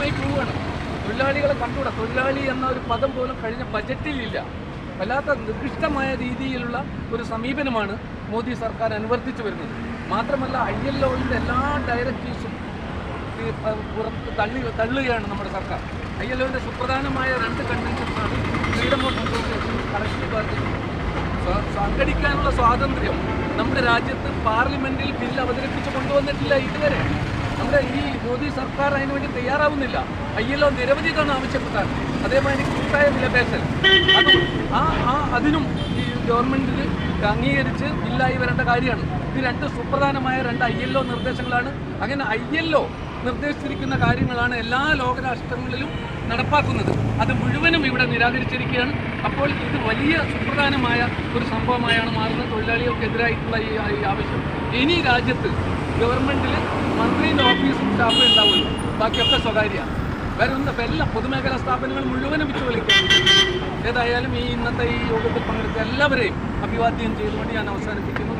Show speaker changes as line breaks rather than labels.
തൊഴിലാളിയുമായി പോവുകയാണ്. തൊഴിലാളികളെ കണ്ടുകൂടാ. തൊഴിലാളി എന്ന ഒരു പദം പോലും കഴിഞ്ഞ ബജറ്റിലില്ല. വല്ലാത്ത നിർദ്ദിഷ്ടമായ രീതിയിലുള്ള ഒരു സമീപനമാണ് മോദി സർക്കാർ അനുവർത്തിച്ചു വരുന്നത്. മാത്രമല്ല ILOയുടെ എല്ലാ ഡയറക്റ്റീവ്സും പുറത്ത് തള്ളുകയാണ് നമ്മുടെ സർക്കാർ. ILOയുടെ സുപ്രധാനമായ 2 കൺവെൻഷൻസാണ് freedom of association, collective bargaining. സംഘടിക്കാനുള്ള സ്വാതന്ത്ര്യം നമ്മുടെ രാജ്യത്ത് പാർലമെന്റിൽ ബില്ല് അവതരിപ്പിച്ച് കൊണ്ടുവന്നിട്ടില്ല ഇതുവരെ. നമ്മുടെ ഈ മോദി സർക്കാർ അതിനുവേണ്ടി തയ്യാറാവുന്നില്ല. ILO നിരവധി തവണ ആവശ്യപ്പെട്ടാണ്. അതേമാതിരി കൂട്ടായ വിലപേശൽ അതിനും ഈ ഗവൺമെന്റിൽ അംഗീകരിച്ച് ബില്ലായി വരേണ്ട കാര്യമാണ്. ഇത് 2 സുപ്രധാനമായ 2 ILO നിർദ്ദേശങ്ങളാണ്. അങ്ങനെ ILO നിർദ്ദേശിച്ചിരിക്കുന്ന കാര്യങ്ങളാണ് എല്ലാ ലോകരാഷ്ട്രങ്ങളിലും നടപ്പാക്കുന്നത്. അത് മുഴുവനും ഇവിടെ നിരാകരിച്ചിരിക്കുകയാണ്. അപ്പോൾ ഇത് വലിയ സുപ്രധാനമായ ഒരു സംഭവമായാണ് മാറുന്നത്. തൊഴിലാളികൾക്കെതിരായിട്ടുള്ള ഈ ആവശ്യം. ഇനി രാജ്യത്ത് ഗവൺമെൻറ്റിൽ മന്ത്രിയുടെ ഓഫീസും സ്റ്റാഫും ഉണ്ടാവുമല്ലോ, ബാക്കിയൊക്കെ സ്വകാര്യമാണ്. വേറെ എല്ലാ പൊതുമേഖലാ സ്ഥാപനങ്ങൾ മുഴുവനും വിറ്റുവലിക്കും. ഏതായാലും ഇന്നത്തെ ഈ യോഗത്തിൽ പങ്കെടുത്ത എല്ലാവരെയും അഭിവാദ്യം ചെയ്തുകൊണ്ട് ഞാൻ അവസാനിപ്പിക്കുന്നു.